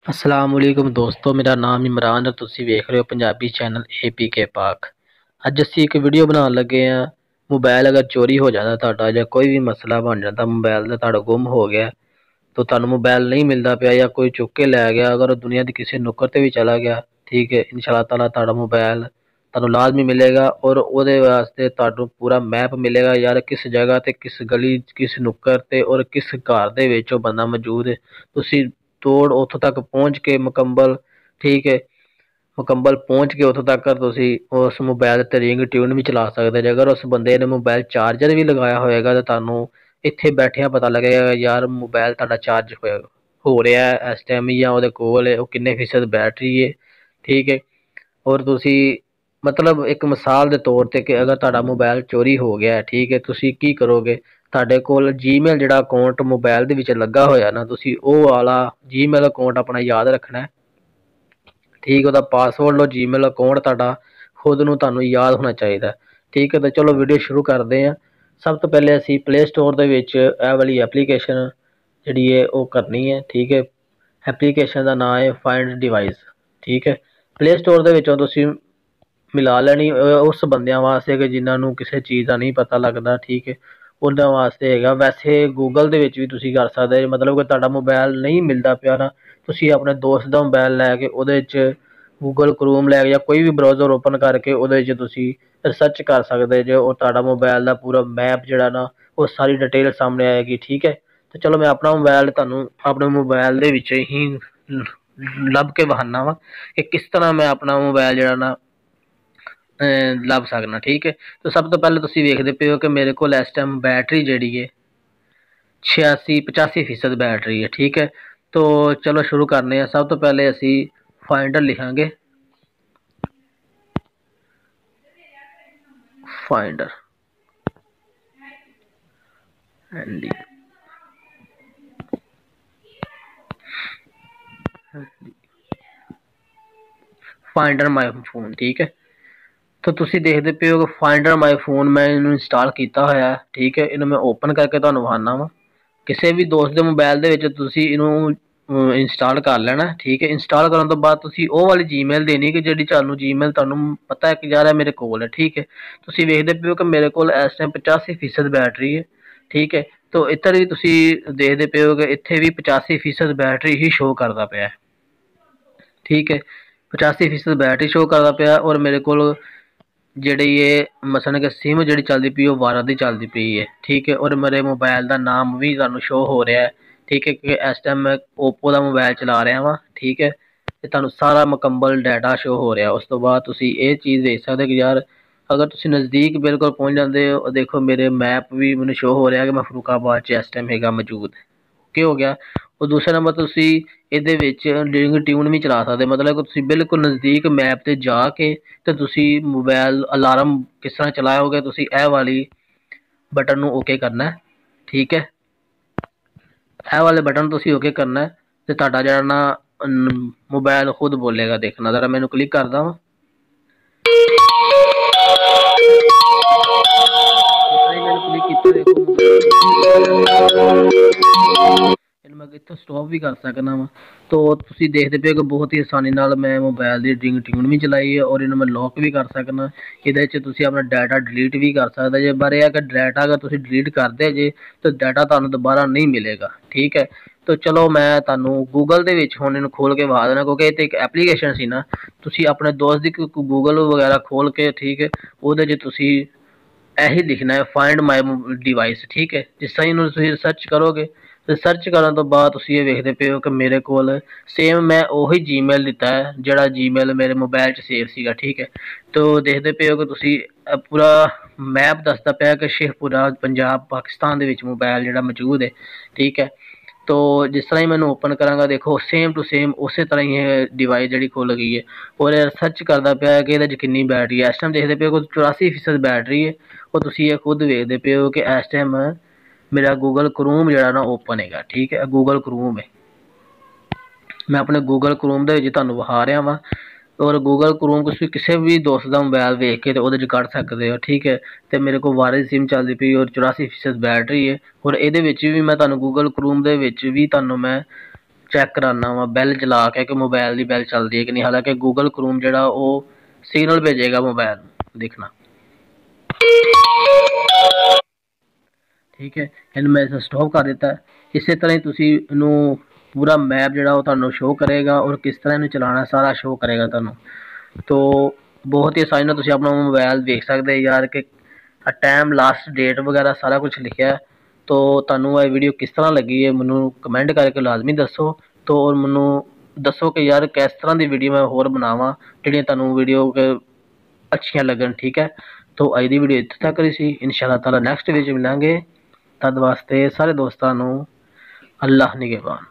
असलामुअलैकुम दोस्तों, मेरा नाम इमरान है। तुसी वेख रहे हो पंजाबी चैनल APK पाक। अज असी एक वीडियो बनाने लगे हैं। मोबाइल अगर चोरी हो जाता ਤੁਹਾਡਾ ਜਾਂ कोई भी मसला बन जाता, मोबाइल का ਤੁਹਾਡਾ गुम हो गया तो ਤੁਹਾਨੂੰ मोबाइल नहीं मिलता पिया या कोई चुक के लै गया, अगर दुनिया की किसी नुक्कर ते भी चला गया, ठीक है, इंशाअल्लाह ताला ਤੁਹਾਡਾ मोबाइल ਤੁਹਾਨੂੰ लाजमी मिलेगा। और ਉਹਦੇ वास्ते ਤੁਹਾਨੂੰ पूरा मैप मिलेगा यार, किस जगह ते किस गली किस नुक्कर ते और किस घर दे विच ਉਹ ਬੰਦਾ मौजूद है। तुसी तोड़ उत्थों तक पहुँच के मुकम्मल, ठीक है, मुकम्मल पहुँच के उत्थों तक तुसी उस मोबाइल ते रिंग ट्यून भी चला सकते जे। अगर उस बंदे ने मोबाइल चार्जर भी लगाया होएगा तो तुहानू इत्थे बैठिया पता लगेगा यार मोबाइल तुहाडा चार्ज हो रहा है इस टाइम या उहदे कोल है, किन्ने फीसद बैटरी है, ठीक है। और तुसी मतलब एक मिसाल के तौर पर कि अगर तुहाडा मोबाइल चोरी हो गया है, ठीक है, तुसी की करोगे। तुहाडे कोल जीमेल जिहड़ा अकाउंट मोबाइल दे विच लगा होया ना, तुसी ओह वाला जीमेल अकाउंट अपना याद रखना है, ठीक है। उहदा पासवर्ड लो, जीमेल अकाउंट तुहाडा खुद नूं तुहानू याद होना चाहिए, ठीक है। तो चलो वीडियो शुरू करते हैं। सब तो पहले असी प्ले स्टोर दे विच इह वाली एप्लीकेशन जिहड़ी है ओह करनी है, ठीक है। एप्लीकेशन का नाम है फाइंड डिवाइस, ठीक है। प्ले स्टोर दे विचों तुसी मिला लैनी उस बंदियां वास्ते कि जिन्होंने किसी चीज़ का नहीं पता लगता, ठीक है, उन्होंने वास्ते है। वैसे गूगल दे विच भी तुसी कर सकते, मतलब कि तुहाडा मोबाइल नहीं मिलता पिया ना, तुसी अपने दोस्त का मोबाइल लैके उहदे च गूगल क्रोम लैके या कोई भी ब्राउज़र ओपन करके उहदे च तुसी रिसर्च कर सकते जो, और तुहाडा मोबाइल का पूरा मैप जिहड़ा ना वो सारी डिटेल सामने आएगी, ठीक है। तो चलो मैं अपना मोबाइल तुहानू अपने मोबाइल दे विच ही लभ के बहाना वा कि किस तरह मैं अपना मोबाइल जिहड़ा ना लभ सकना, ठीक है। तो सब तो पहले तुसी वेखदे पे हो कि मेरे को इस टाइम बैटरी जिहड़ी है 86-85% बैटरी है, ठीक है। तो चलो शुरू करने हैं। सब तो पहले असी फाइंडर लिखांगे, फाइंडर फाइंडर माई फोन, ठीक है। तो तुसी देखते पे हो कि फाइंडर माई फोन मैं इन्हू इंस्टॉल किया होया, ठीक है। इन्हू मैं ओपन करके तुहानू विखाना वा। किसी भी दोस्त के मोबाइल दे विच तुसी इन्हू इंस्टॉल कर लेना, ठीक है। इंस्टॉल करने तो बाद तुसी ओह वाली जीमेल देनी कि जिहड़ी तुहानू जीमेल तुहानू पता है कि यार मेरे कोल है, ठीक है। तुसी वेखदे पे हो कि मेरे कोल इस टाइम 85% बैटरी है, ठीक है। तो इधर भी तुसी देखदे पे हो कि इत्थे भी 85% बैटरी ही शो करता पिया है, ठीक है। 85% बैटरी शो करता पिया और मेरे को जिहड़ी ये मसलन कि सिम जिहड़ी चलदी पई 12 दी चलदी पई है, ठीक है। और मेरे मोबाइल का नाम भी तुहानू शो हो रहा है, ठीक है, कि इस टाइम मैं ओप्पो का मोबाइल चला रहा वा, ठीक है। तो तुहानू सारा मुकम्मल डाटा शो हो रहा। उस तो बाद तुसी ये चीज़ देख सकते कि यार अगर तुसी नज़दीक बिल्कुल पहुँच जाते हो, देखो मेरे मैप भी मैंने शो हो रहा है कि मैं फरूखाबाद च इस टाइम हैगा मौजूद, ओके हो गया। और दूसरा नंबर तुसी इहदे विच रिंग ट्यून भी चला सकते, मतलब कि तुसी बिल्कुल नज़दीक मैप ते जाके तो तुसी मोबाइल अलार्म किस तरह चलाओगे, तुसी ए वाली बटन नू ओके करना है, ठीक है। ए वाले बटन तुसी ओके करना है तो तुहाडा जिहड़ा ना मोबाइल खुद बोलेगा। देखना जरा, मैनू क्लिक करदा वां, मैं इत्थों स्टॉप भी कर सकना वा। तो तुसी देखते पे हो कि बहुत ही आसानी नाल मैं मोबाइल की रिंग ट्यून भी चलाई है और इन्हू मैं लॉक भी कर सकना। इहदे च तुसी अपना डाटा डिलीट भी कर सकते जे, पर यह कि डाटा अगर तुसी डिलीट करदे जे तो डाटा तुहानू दोबारा नहीं मिलेगा, ठीक है। तो चलो मैं तुहानू गूगल दे विच हुण इन्हू खोल के विखा देना, क्योंकि इत्थे एक एप्लीकेशन सी ना, तुसी अपने दोस्त दी गूगल वगैरह खोल के, ठीक है, उहदे च तुसी यही लिखना है फाइंड माई डिवाइस, ठीक है। जिस तरह इन्हू तुसी सर्च करोगे, रिसर्च करने तो बाद तुसी ये वेखदे पे हो कि मेरे कोल सेम मैं उही जीमेल दिता है जिहड़ा जीमेल मेरे मोबाइल च सेव सीगा, ठीक है। तो देखदे पे हो कि तुसी पूरा मैप दसदा पिया कि शेखपुरा पंजाब पाकिस्तान दे विच मोबाइल जिहड़ा मौजूद है, ठीक है। तो जिस तरह ही मैं ओपन करांगा, देखो सेम टू सेम उस तरह ही डिवाइस जिहड़ी खुल गई है। और सर्च करदा पिया कि इहदे च किन्नी बैटरी है। इस टाइम देखदे पे हो कि 84% बैटरी है। और तुसी ये खुद वेखदे पे हो कि इस टाइम मेरा गूगल क्रोम जिहड़ा ना ओपन है, ठीक है। गूगल क्रोम है, मैं अपने गूगल क्रोम दे विच तुहानू विखा रहा वां। और गूगल क्रोम को किसी भी दोस्त का मोबाइल वेख के तो उहदे च कढ सकदे हो, ठीक है। तो मेरे को वायरस सिम चलदी पई और 84% बैटरी है। और इहदे विच भी मैं तुहानू गूगल क्रोम दे विच भी तुहानू मैं चेक कराना वा बैल चला के कि मोबाइल की बैल चलती है कि नहीं। हालांकि गूगल क्रोम जो सिग्नल भेजेगा मोबाइल देखना। ठीक है, इन मैं इसे स्टॉप कर दिता है। इस तरह ही तुसी इनू पूरा मैप जो शो करेगा और किस तरह इन्हें चलाना सारा शो करेगा तुहानू। तो बहुत ही आसानी तुसी अपना मोबाइल देख सकते यार कि टाइम लास्ट डेट वगैरह सारा कुछ लिखा है। तो तुहानू ये वीडियो किस तरह लगी है मैनू कमेंट करके लाजमी दसो। तो और मैनू दसो कि यार किस तरह की वीडियो मैं होर बनावा जिहड़ियां तुहानू वीडियो अच्छियां लगन। ठीक है, तो अज की वीडियो इत्थे तक ही सी। इंशाअल्लाह ताला नैक्सट वीडियो मिलांगे। तद वास्ते सारे दोस्तां नू अल्लाह निगहबान।